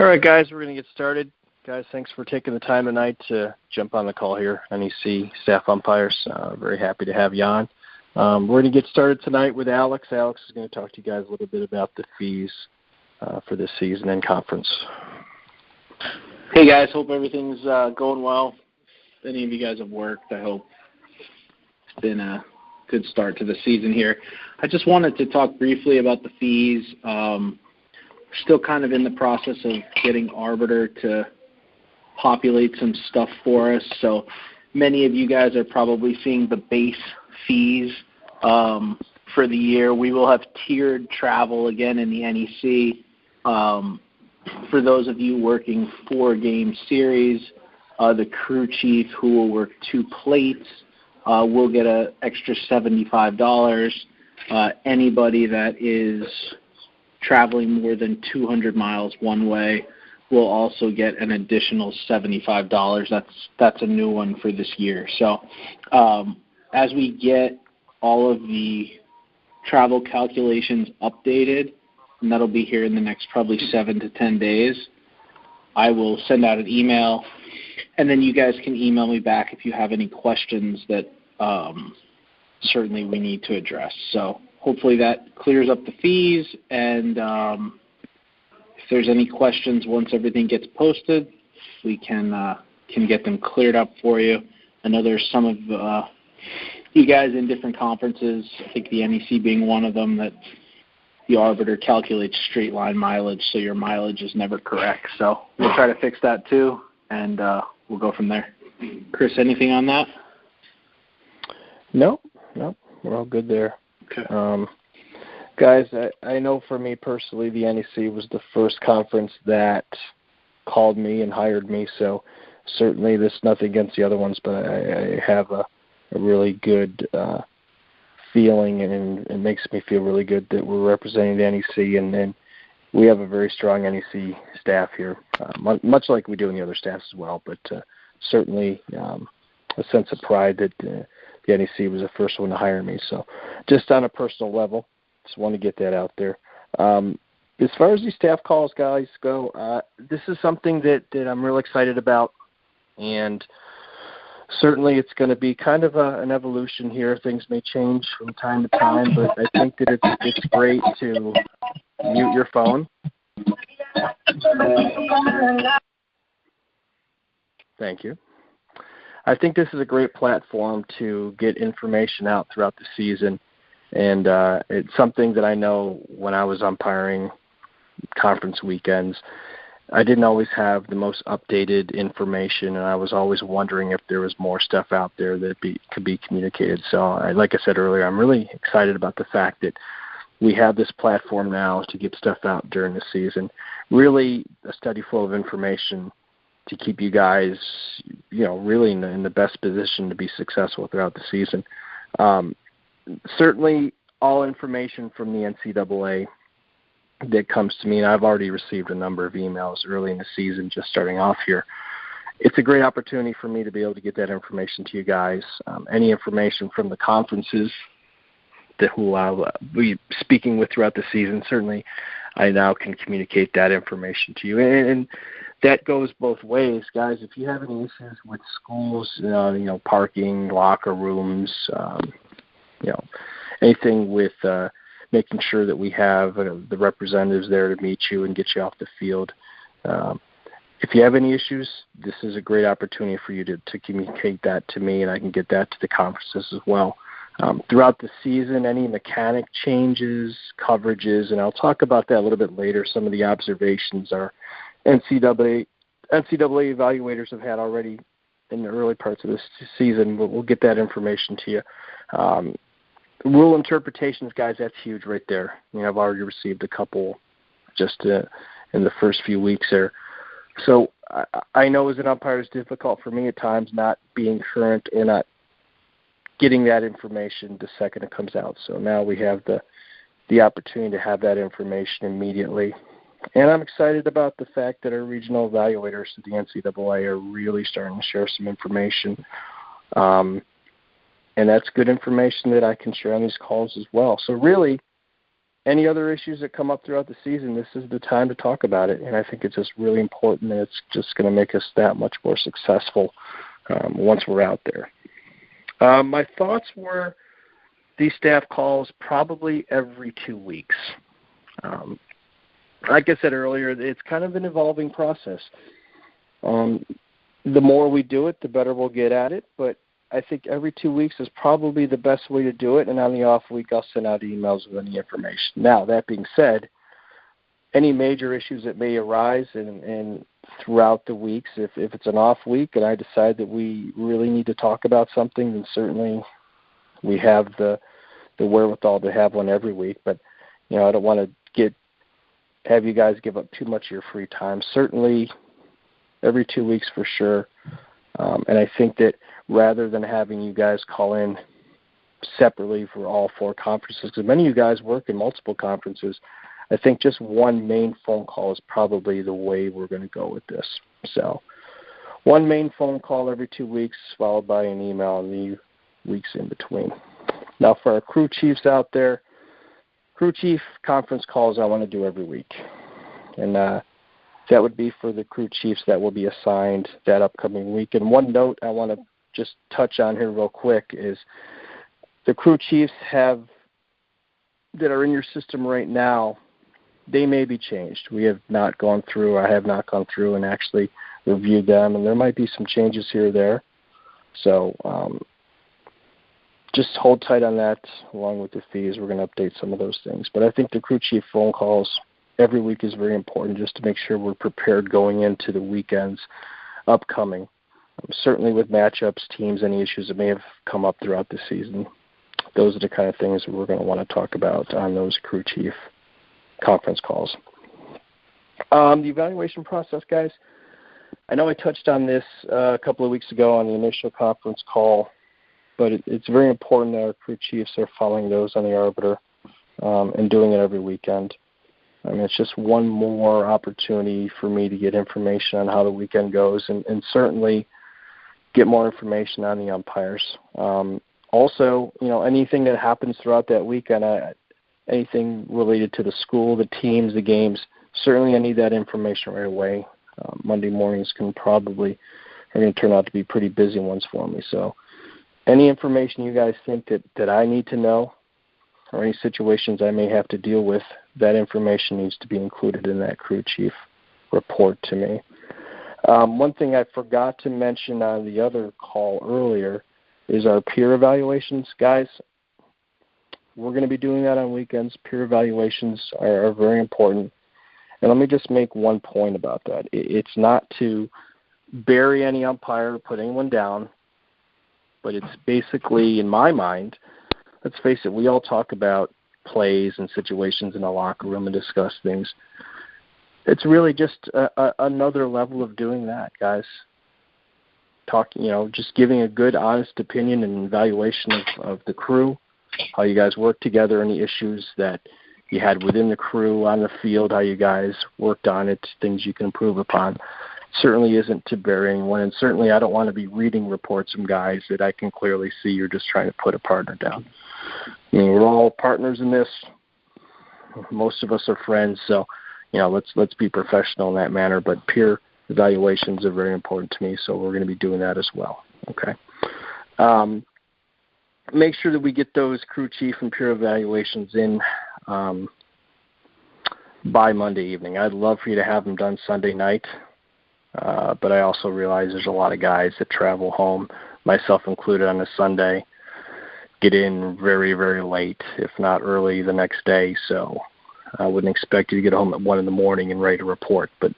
All right, guys, we're going to get started. Guys, thanks for taking the time tonight to jump on the call here, NEC staff umpires. Very happy to have you on. We're going to get started tonight with Alex. Alex is going to talk to you guys a little bit about the fees for this season and conference. Hey, guys. Hope everything's going well. If any of you guys have worked, I hope it's been a good start to the season here. I just wanted to talk briefly about the fees. Still kind of in the process of getting Arbiter to populate some stuff for us. So many of you guys are probably seeing the base fees for the year. We will have tiered travel again in the NEC. For those of you working 4-game series, the crew chief who will work 2 plates will get an extra $75. Anybody that is traveling more than 200 miles one way will also get an additional $75. That's a new one for this year. So as we get all of the travel calculations updated, and that'll be here in the next probably 7 to 10 days, I will send out an email, and then you guys can email me back if you have any questions that certainly we need to address. So hopefully that clears up the fees, and if there's any questions once everything gets posted, we can get them cleared up for you. I know there's some of you guys in different conferences, I think the NEC being one of them, that the Arbiter calculates straight line mileage, so your mileage is never correct. So we'll try to fix that too, and we'll go from there. Chris, anything on that? No, we're all good there. Okay. Guys, I know for me personally, the NEC was the first conference that called me and hired me, so certainly this nothing against the other ones, but I have a really good feeling, and it makes me feel really good that we're representing the NEC, and we have a very strong NEC staff here, much like we do in the other staffs as well, but certainly a sense of pride that the NEC was the first one to hire me. So just on a personal level, just want to get that out there. As far as these staff calls, guys, go, this is something that I'm really excited about, and certainly it's going to be kind of an evolution here. Things may change from time to time, but I think that it's great to mute your phone. Thank you. I think this is a great platform to get information out throughout the season, and it's something that I know when I was umpiring conference weekends, I didn't always have the most updated information, and I was always wondering if there was more stuff out there that could be communicated. So, like I said earlier, I'm really excited about the fact that we have this platform now to get stuff out during the season. Really a steady flow of information to keep you guys, really in the best position to be successful throughout the season. Certainly all information from the NCAA that comes to me, and I've already received a number of emails early in the season just starting off here. It's a great opportunity for me to be able to get that information to you guys. Any information from the conferences that who I'll be speaking with throughout the season, certainly I now can communicate that information to you. And that goes both ways, guys. If you have any issues with schools, parking, locker rooms, anything with making sure that we have the representatives there to meet you and get you off the field. If you have any issues, this is a great opportunity for you to communicate that to me, and I can get that to the conferences as well. Throughout the season, any mechanic changes, coverages, and I'll talk about that a little bit later. Some of the observations our NCAA evaluators have had already in the early parts of this season. We'll get that information to you. Rule interpretations, guys, that's huge right there. I've already received a couple just in the first few weeks there. So I know as an umpire it's difficult for me at times not being current or not getting that information the second it comes out. So now we have the opportunity to have that information immediately. And I'm excited about the fact that our regional evaluators at the NCAA are really starting to share some information. And that's good information that I can share on these calls as well. So really, any other issues that come up throughout the season, this is the time to talk about it. And I think it's just really important, and it's just going to make us that much more successful once we're out there. My thoughts were these staff calls probably every 2 weeks. Like I said earlier, it's kind of an evolving process. The more we do it, the better we'll get at it. But I think every 2 weeks is probably the best way to do it. And on the off week, I'll send out emails with any information. Now, that being said, any major issues that may arise and throughout the weeks, if it's an off week and I decide that we really need to talk about something, then certainly we have the wherewithal to have one every week. But, I don't want to have you guys give up too much of your free time. Certainly every 2 weeks for sure. And I think that rather than having you guys call in separately for all 4 conferences, because many of you guys work in multiple conferences, I think just one main phone call is probably the way we're going to go with this. So one main phone call every 2 weeks, followed by an email in the weeks in between. Now for our crew chiefs out there, crew chief conference calls I want to do every week. And that would be for the crew chiefs that will be assigned that upcoming week. And one note I want to just touch on here real quick is the crew chiefs that are in your system right now, they may be changed. I have not gone through and actually reviewed them, and there might be some changes here or there. So just hold tight on that along with the fees. We're going to update some of those things. But I think the crew chief phone calls every week is very important just to make sure we're prepared going into the weekends upcoming. Certainly with matchups, teams, any issues that may have come up throughout the season. Those are the kind of things that we're going to want to talk about on those crew chief conference calls. The evaluation process, guys, I know I touched on this a couple of weeks ago on the initial conference call, but it's very important that our crew chiefs are following those on the arbiter and doing it every weekend. I mean, it's just one more opportunity for me to get information on how the weekend goes and certainly get more information on the umpires. Also, anything that happens throughout that weekend, anything related to the school, the teams, the games, certainly I need that information right away. Monday mornings are going to turn out to be pretty busy ones for me. So any information you guys think that I need to know or any situations I may have to deal with, that information needs to be included in that crew chief report to me. One thing I forgot to mention on the other call earlier is our peer evaluations, guys. We're going to be doing that on weekends. Peer evaluations are very important. And let me just make one point about that. It's not to bury any umpire or put anyone down, but it's basically, in my mind, let's face it, we all talk about plays and situations in the locker room and discuss things. It's really just another level of doing that, guys. Just giving a good, honest opinion and evaluation of the crew, how you guys work together, any issues that you had within the crew on the field, how you guys worked on it, things you can improve upon. Certainly isn't to bury anyone, and certainly I don't want to be reading reports from guys that I can clearly see you're just trying to put a partner down. I mean, we're all partners in this. Most of us are friends, so let's be professional in that manner. But peer evaluations are very important to me, so we're going to be doing that as well. Okay. Make sure that we get those crew chief and peer evaluations in by Monday evening. I'd love for you to have them done Sunday night, but I also realize there's a lot of guys that travel home, myself included, on a Sunday, get in very, very late, if not early the next day. So I wouldn't expect you to get home at 1 a.m. and ready to report. But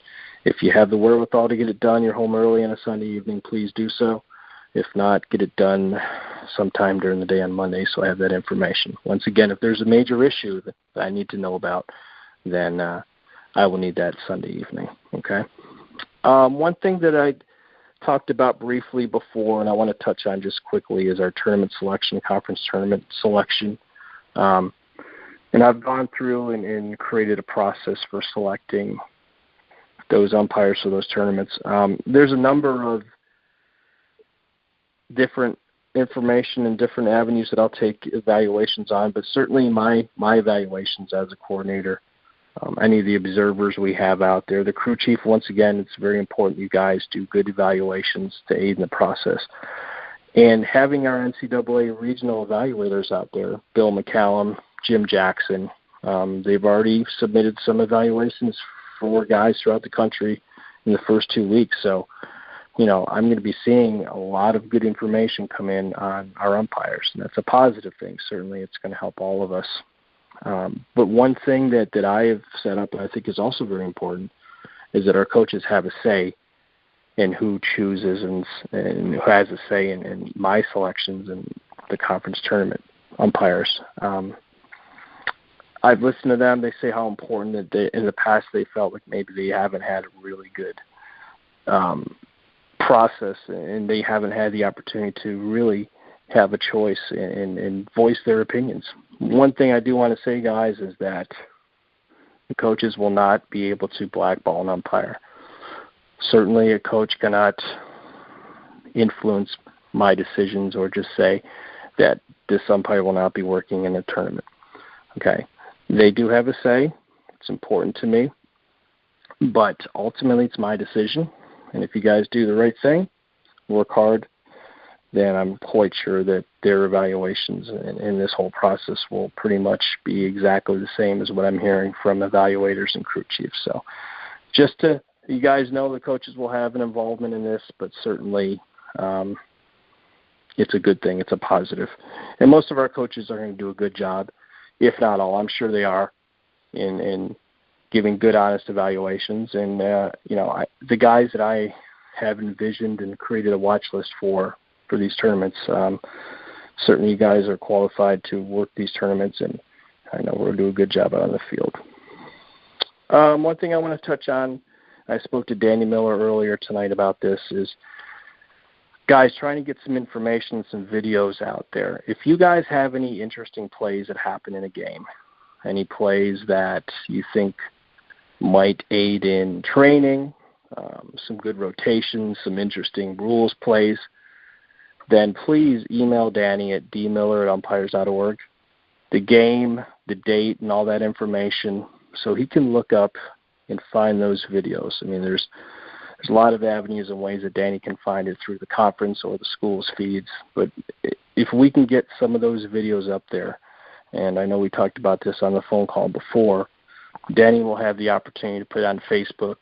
if you have the wherewithal to get it done, you're home early on a Sunday evening, please do so. If not, get it done sometime during the day on Monday so I have that information. Once again, if there's a major issue that I need to know about, then I will need that Sunday evening. Okay. One thing that I talked about briefly before and I want to touch on just quickly is our tournament selection, conference tournament selection. And I've gone through and created a process for selecting those umpires for those tournaments. There's a number of different information and different avenues that I'll take evaluations on, but certainly my evaluations as a coordinator, any of the observers we have out there, the crew chief, once again, it's very important you guys do good evaluations to aid in the process. And having our NCAA regional evaluators out there, Bill McCallum, Jim Jackson, they've already submitted some evaluations for guys throughout the country in the first 2 weeks. So, I'm going to be seeing a lot of good information come in on our umpires, and that's a positive thing. Certainly it's going to help all of us. But one thing that I have set up, and I think is also very important, is that our coaches have a say in who chooses and who has a say in my selections in the conference tournament umpires. I've listened to them. They say how important that in the past they felt like maybe they haven't had a really good process, and they haven't had the opportunity to really have a choice and voice their opinions. One thing I do want to say, guys, is that the coaches will not be able to blackball an umpire. Certainly a coach cannot influence my decisions or just say that this umpire will not be working in a tournament. Okay. They do have a say. It's important to me. But ultimately it's my decision. And if you guys do the right thing, work hard, then I'm quite sure that their evaluations in this whole process will pretty much be exactly the same as what I'm hearing from evaluators and crew chiefs. So just to, you guys know the coaches will have an involvement in this, but certainly it's a good thing. It's a positive. And most of our coaches are going to do a good job, if not all. I'm sure they are in giving good, honest evaluations. And, the guys that I have envisioned and created a watch list for these tournaments, certainly you guys are qualified to work these tournaments, and I know we'll do a good job out on the field. One thing I want to touch on, I spoke to Danny Miller earlier tonight about this, is guys trying to get some information, some videos out there. If you guys have any interesting plays that happen in a game, any plays that you think might aid in training, some good rotations, some interesting rules plays, then please email Danny at dmiller@umpires.org, the game, the date, and all that information, so he can look up and find those videos. I mean, there's a lot of avenues and ways that Danny can find it through the conference or the school's feeds. But if we can get some of those videos up there, and I know we talked about this on the phone call before, Danny will have the opportunity to put it on Facebook,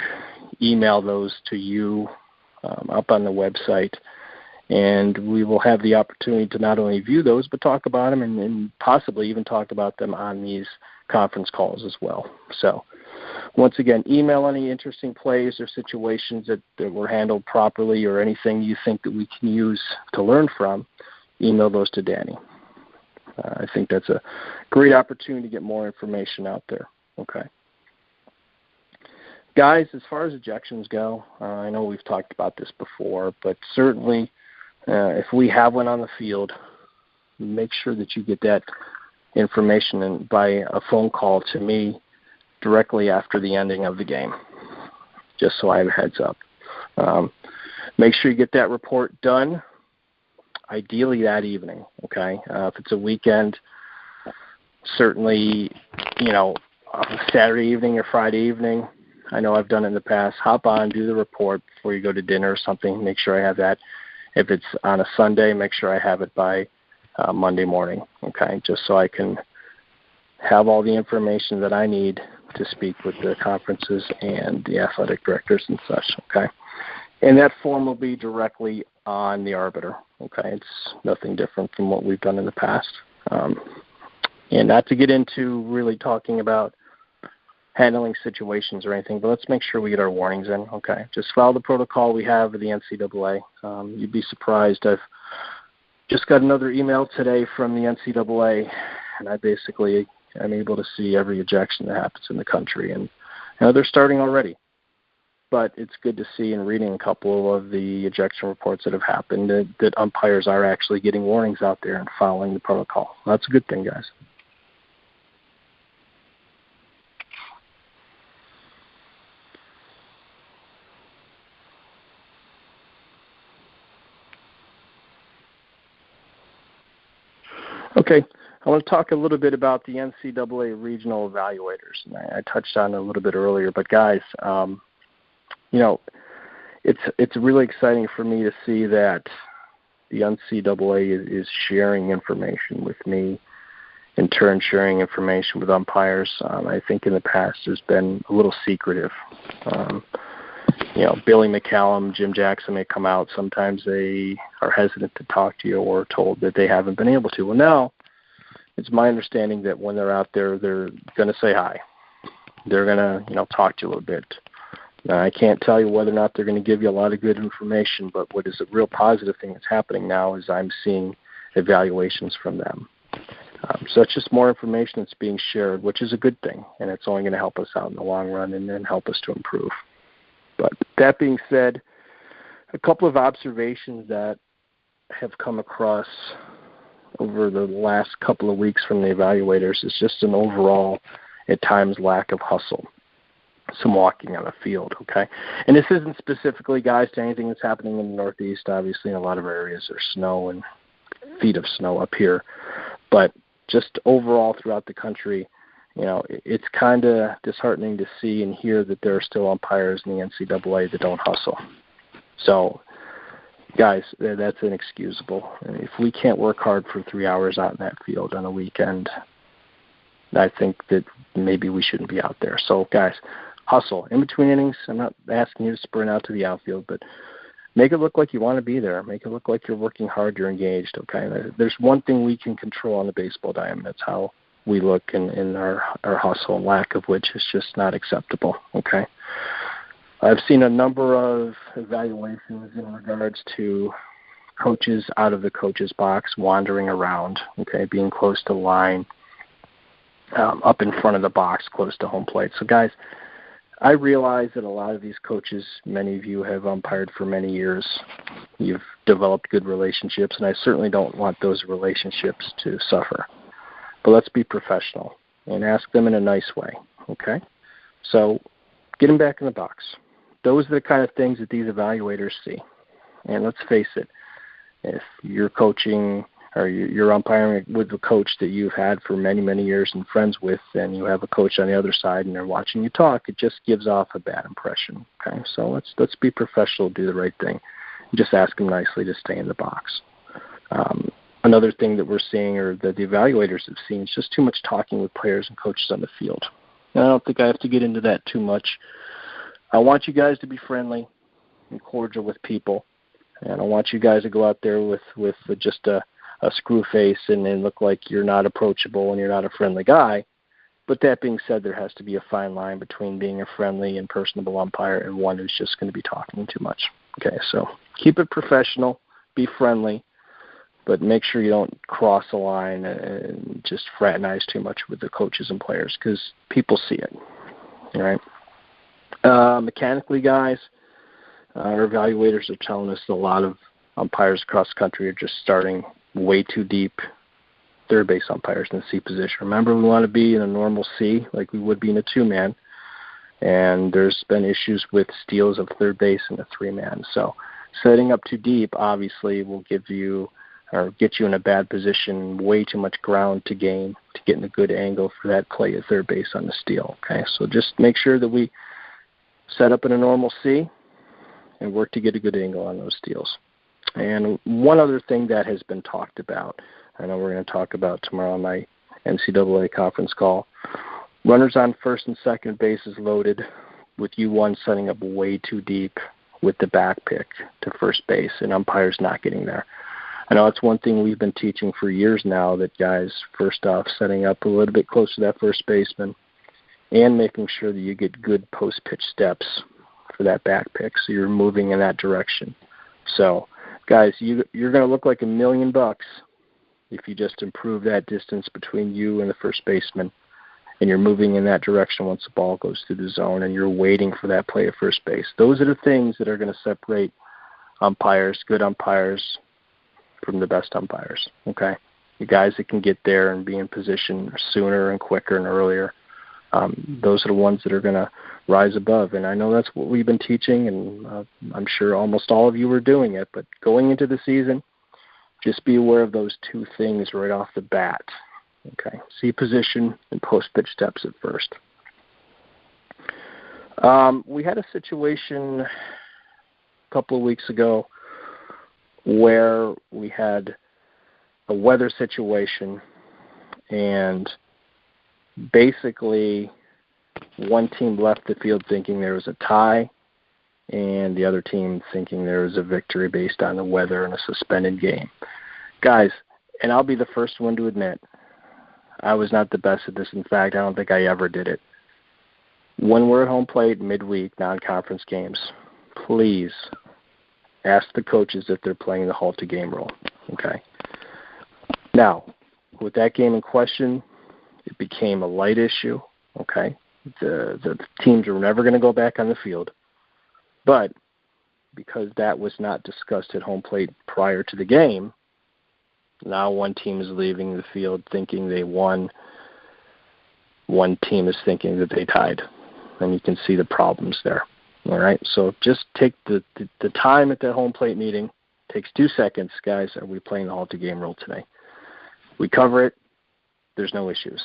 email those to you up on the website, and we will have the opportunity to not only view those, but talk about them and possibly even talk about them on these conference calls as well. So once again, email any interesting plays or situations that were handled properly or anything you think that we can use to learn from, email those to Danny. I think that's a great opportunity to get more information out there. Okay. Guys, as far as ejections go, I know we've talked about this before, but certainly if we have one on the field, make sure that you get that information by a phone call to me directly after the ending of the game, just so I have a heads up. Make sure you get that report done, ideally that evening, okay? If it's a weekend, certainly, Saturday evening or Friday evening, I know I've done it in the past, hop on, do the report before you go to dinner or something, make sure I have that. If it's on a Sunday, make sure I have it by Monday morning, okay, just so I can have all the information that I need to speak with the conferences and the athletic directors and such, okay? And that form will be directly on the arbiter, okay? It's nothing different from what we've done in the past. And not to get into really talking about handling situations or anything, but let's make sure we get our warnings in, okay? Just follow the protocol we have with the NCAA. You'd be surprised. I've just got another email today from the NCAA, and I'm able to see every ejection that happens in the country, and they're starting already. But it's good to see in reading a couple of the ejection reports that have happened that umpires are actually getting warnings out there and following the protocol. That's a good thing, guys. Okay. I want to talk a little bit about the NCAA regional evaluators. And I touched on it a little bit earlier, but guys, it's really exciting for me to see that the NCAA is sharing information with me, in turn sharing information with umpires. I think in the past there's been a little secretive. Billy McCallum, Jim Jackson may come out. Sometimes they are hesitant to talk to you or told that they haven't been able to. Well, now it's my understanding that when they're out there, they're going to say hi. They're going to, talk to you a little bit. Now, I can't tell you whether or not they're going to give you a lot of good information, but what is a real positive thing that's happening now is I'm seeing evaluations from them. So it's just more information that's being shared, which is a good thing, and it's only going to help us out in the long run and then help us to improve. But that being said, a couple of observations that have come across over the last couple of weeks from the evaluators is just an overall, at times, lack of hustle. Some walking on the field, okay? And this isn't specifically, guys, to anything that's happening in the Northeast. Obviously, in a lot of areas there's snow and feet of snow up here. But just overall throughout the country, it's kind of disheartening to see and hear that there are still umpires in the NCAA that don't hustle. So, guys, that's inexcusable. If we can't work hard for 3 hours out in that field on a weekend, I think that maybe we shouldn't be out there. So, guys, hustle. In between innings, I'm not asking you to sprint out to the outfield, but make it look like you want to be there. Make it look like you're working hard, you're engaged, okay? There's one thing we can control on the baseball diamond. That's how we look in our hustle, and lack of which is just not acceptable, okay? I've seen a number of evaluations in regards to coaches out of the coach's box, wandering around, okay, being close to the line, up in front of the box, close to home plate. So, guys, I realize that a lot of these coaches, many of you have umpired for many years. You've developed good relationships, and I certainly don't want those relationships to suffer. But let's be professional and ask them in a nice way, okay? So get them back in the box. Those are the kind of things that these evaluators see. And let's face it, if you're coaching or you're umpiring with a coach that you've had for many, many years and friends with, and you have a coach on the other side and they're watching you talk, it just gives off a bad impression, okay? So let's be professional, do the right thing, and just ask them nicely to stay in the box. Another thing that we're seeing, or that the evaluators have seen, is just too much talking with players and coaches on the field. And I don't think I have to get into that too much. I want you guys to be friendly and cordial with people, and I want you guys to go out there with just a screw face and look like you're not approachable and you're not a friendly guy. But that being said, there has to be a fine line between being a friendly and personable umpire and one who's just going to be talking too much. Okay, so keep it professional, be friendly, but make sure you don't cross the line and just fraternize too much with the coaches and players, because people see it. All right. Mechanically, guys, our evaluators are telling us that a lot of umpires across the country are just starting way too deep. Third base umpires in the C position. Remember, we want to be in a normal C like we would be in a two-man, and there's been issues with steals of third base in a three-man. So setting up too deep obviously will give you or get you in a bad position, way too much ground to gain to get in a good angle for that play at third base on the steal. Okay, so just make sure that we set up in a normal C and work to get a good angle on those steals. And one other thing that has been talked about, I know we're going to talk about tomorrow on my NCAA conference call, runners on first and second bases loaded with U1 setting up way too deep with the back pick to first base and umpires not getting there. I know it's one thing we've been teaching for years now, that guys, first off, setting up a little bit closer to that first baseman and making sure that you get good post-pitch steps for that back pick so you're moving in that direction. So, guys, you're going to look like $1 million if you just improve that distance between you and the first baseman and you're moving in that direction once the ball goes through the zone and you're waiting for that play at first base. Those are the things that are going to separate umpires, good umpires, from the best umpires, okay? The guys that can get there and be in position sooner and quicker and earlier, those are the ones that are going to rise above. And I know that's what we've been teaching, and I'm sure almost all of you are doing it. But going into the season, Just be aware of those two things right off the bat. Okay, see position and post-pitch steps at first. We had a situation a couple of weeks ago where we had a weather situation, and basically one team left the field thinking there was a tie, and the other team thinking there was a victory based on the weather and a suspended game. Guys, and I'll be the first one to admit, I was not the best at this. In fact, I don't think I ever did it. When we're at home plate, midweek, non-conference games, please ask the coaches if they're playing the halt to game rule. Okay. Now, with that game in question, it became a light issue. Okay. The teams were never going to go back on the field. But because that was not discussed at home plate prior to the game, now one team is leaving the field thinking they won. One team is thinking that they tied. And you can see the problems there. All right? So just take the time at that home plate meeting. It takes 2 seconds, guys. Are we playing the halt to game rule today? We cover it. There's no issues.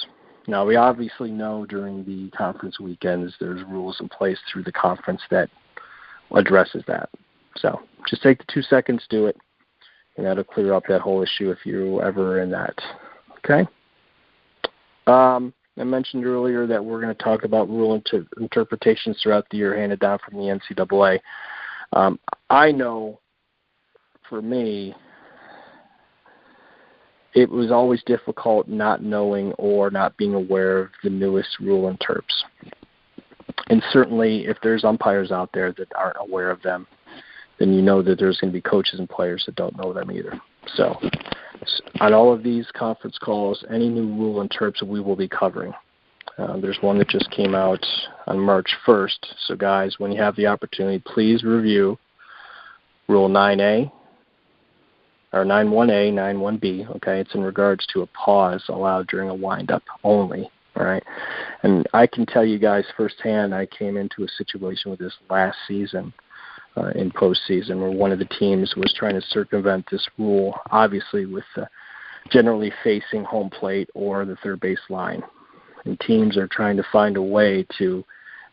Now, we obviously know during the conference weekends there's rules in place through the conference that addresses that. So just take the 2 seconds, do it, and that'll clear up that whole issue if you're ever in that. Okay? I mentioned earlier that we're going to talk about rule interpretations throughout the year handed down from the NCAA. I know, for me, it was always difficult not knowing or not being aware of the newest rule and terps. And certainly if there's umpires out there that aren't aware of them, then you know that there's going to be coaches and players that don't know them either. So on all of these conference calls, any new rule and terps that we will be covering. There's one that just came out on March 1st. So, guys, when you have the opportunity, please review Rule 9A, or 9-1A, 9-1B, okay? It's in regards to a pause allowed during a windup only, all right? And I can tell you guys firsthand, I came into a situation with this last season in postseason where one of the teams was trying to circumvent this rule, obviously with generally facing home plate or the third base line. And teams are trying to find a way to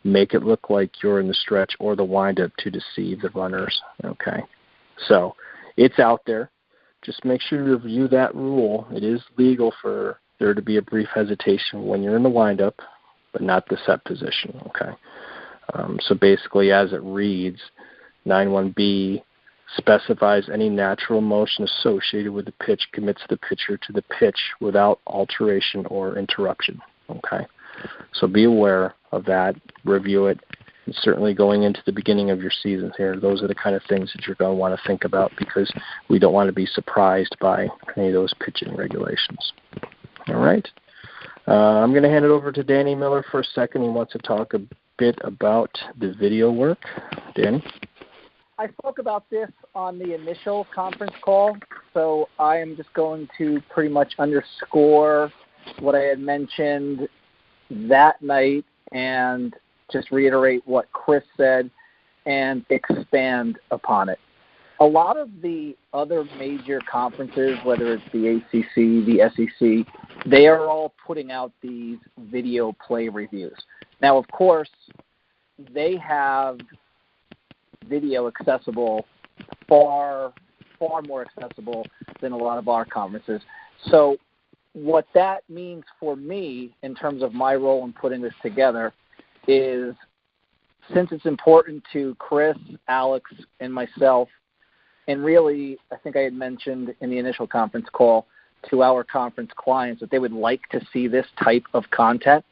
make it look like you're in the stretch or the windup to deceive the runners, okay? So it's out there. Just make sure to review that rule. It is legal for there to be a brief hesitation when you're in the windup, but not the set position, okay? So basically, as it reads, 9-1B specifies any natural motion associated with the pitch commits the pitcher to the pitch without alteration or interruption, okay? So be aware of that. Review it. And certainly going into the beginning of your season here, those are the kind of things that you're going to want to think about because we don't want to be surprised by any of those pitching regulations. All right. I'm going to hand it over to Danny Miller for a second. He wants to talk a bit about the video work. Danny? I spoke about this on the initial conference call, so I am just going to pretty much underscore what I had mentioned that night and just reiterate what Chris said and expand upon it. A lot of the other major conferences, whether it's the ACC, the SEC, they are all putting out these video play reviews. Now, of course, they have video accessible far more accessible than a lot of our conferences. So what that means for me in terms of my role in putting this together is, since it's important to Chris, Alex, and myself, and really I think I had mentioned in the initial conference call to our conference clients that they would like to see this type of content,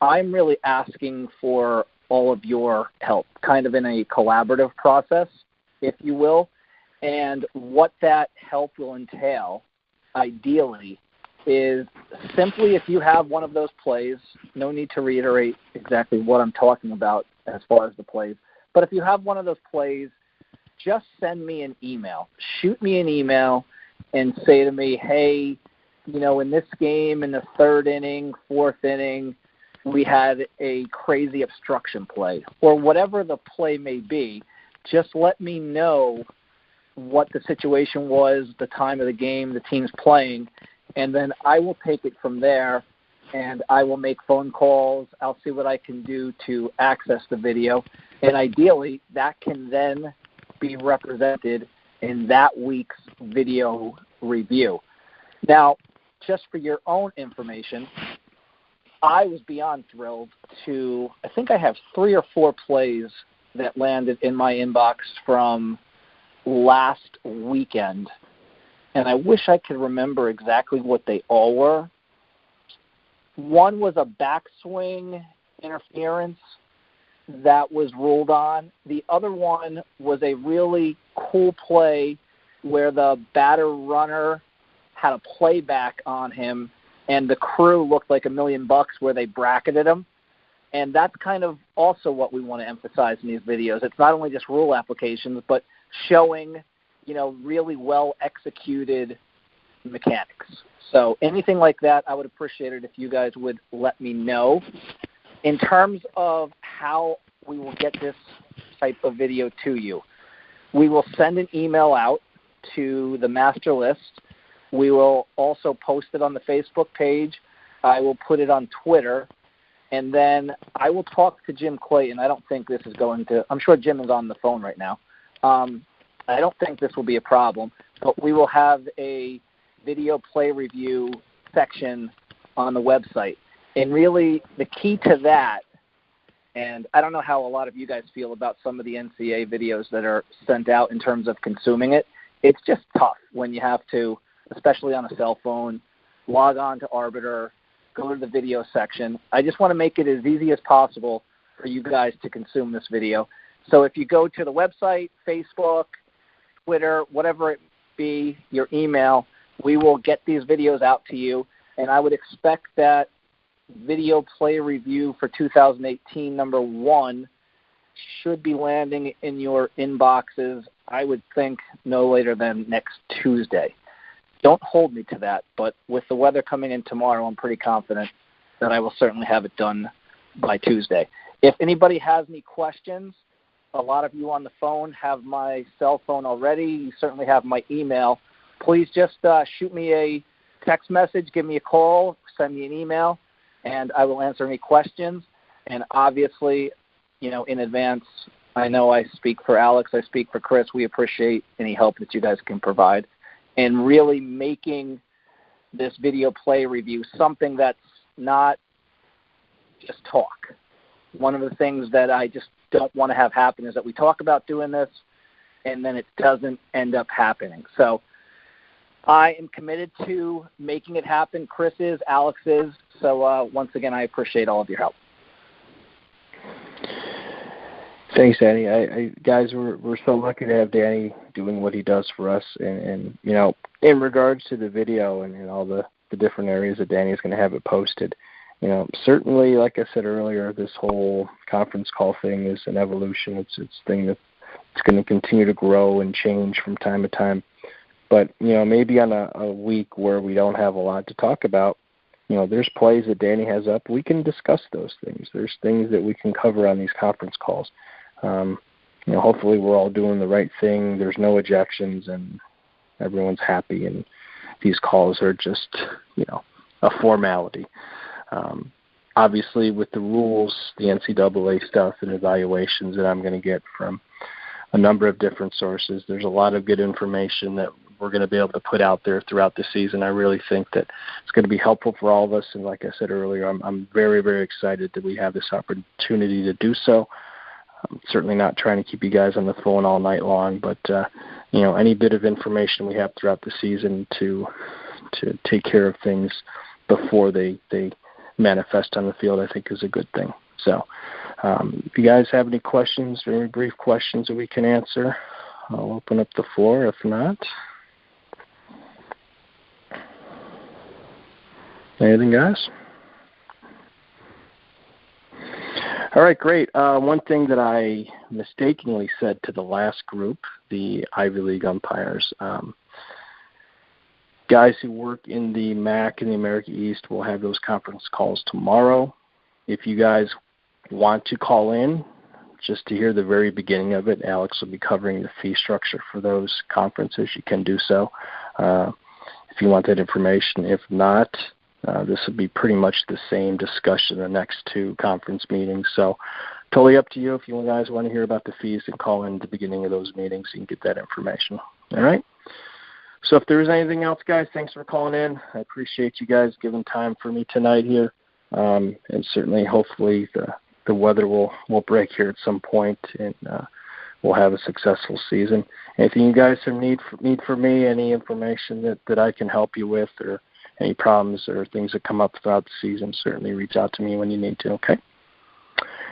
I'm really asking for all of your help, kind of in a collaborative process, if you will. And what that help will entail, ideally, is simply if you have one of those plays, no need to reiterate exactly what I'm talking about as far as the plays, but if you have one of those plays, just send me an email. Shoot me an email and say to me, hey, in this game, in the third inning, fourth inning, we had a crazy obstruction play, or whatever the play may be. Just let me know what the situation was, the time of the game, the teams playing, and then I will take it from there, and I will make phone calls. I'll see what I can do to access the video, and ideally that can then be represented in that week's video review. Now, just for your own information, I was beyond thrilled I think I have 3 or 4 plays that landed in my inbox from last weekend, and I wish I could remember exactly what they all were. One was a backswing interference that was ruled on. The other one was a really cool play where the batter runner had a playback on him, and the crew looked like $1 million where they bracketed him. And that's kind of also what we want to emphasize in these videos. It's not only just rule applications, but showing, really well executed mechanics. So anything like that, I would appreciate it if you guys would let me know. In terms of how we will get this type of video to you, we will send an email out to the master list. We will also post it on the Facebook page. I will put it on Twitter. And then I will talk to Jim Clayton. I don't think this is going to – I'm sure Jim is on the phone right now. I don't think this will be a problem, but we will have a video play review section on the website. And really the key to that, and I don't know how a lot of you guys feel about some of the NCAA videos that are sent out in terms of consuming it. It's just tough when you have to, especially on a cell phone, log on to Arbiter, go to the video section. I just want to make it as easy as possible for you guys to consume this video. So if you go to the website, Facebook, Twitter, whatever it be, your email, we will get these videos out to you. And I would expect that video play review for 2018 number 1 should be landing in your inboxes, I would think, no later than next Tuesday. Don't hold me to that, but with the weather coming in tomorrow, I'm pretty confident that I will certainly have it done by Tuesday. If anybody has any questions, a lot of you on the phone have my cell phone already. You certainly have my email. Please just shoot me a text message, give me a call, send me an email, and I will answer any questions. And obviously, in advance, I know I speak for Alex, I speak for Chris. We appreciate any help that you guys can provide. And really making this video play review something that's not just talk. One of the things that I just don't want to have happen is that we talk about doing this and then it doesn't end up happening. So I am committed to making it happen. Chris is, Alex is. So once again, I appreciate all of your help. Thanks, Danny. Guys, we're so lucky to have Danny doing what he does for us. And in regards to the video and all the different areas that Danny is going to have it posted, certainly, like I said earlier, this whole conference call thing is an evolution. It's a thing that's going to continue to grow and change from time to time. But, maybe on a week where we don't have a lot to talk about, there's plays that Danny has up. We can discuss those things. There's things that we can cover on these conference calls. Hopefully we're all doing the right thing. There's no ejections and everyone's happy. And these calls are just, a formality. Obviously with the rules, the NCAA stuff and evaluations that I'm going to get from a number of different sources, there's a lot of good information that we're going to be able to put out there throughout the season. I really think that it's going to be helpful for all of us. And like I said earlier, I'm very, very excited that we have this opportunity to do so. I'm certainly not trying to keep you guys on the phone all night long, but any bit of information we have throughout the season to take care of things before they manifest on the field, I think is a good thing. So if you guys have any questions or any brief questions that we can answer, I'll open up the floor. If not, anything, guys? All right, great. One thing that I mistakenly said to the last group, the Ivy League umpires, guys who work in the MAC and the America East will have those conference calls tomorrow. If you guys want to call in, just to hear the very beginning of it, Alex will be covering the fee structure for those conferences. You can do so if you want that information. If not, this will be pretty much the same discussion the next 2 conference meetings. So totally up to you. If you guys want to hear about the fees, then call in at the beginning of those meetings. You can get that information. All right? So if there is anything else, guys, thanks for calling in. I appreciate you guys giving time for me tonight here. And certainly, hopefully, the weather will break here at some point, and we'll have a successful season. Anything you guys have need from me, any information that I can help you with, or any problems or things that come up throughout the season, certainly reach out to me when you need to, okay?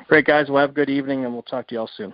Great, guys. Well, have a good evening, and we'll talk to you all soon.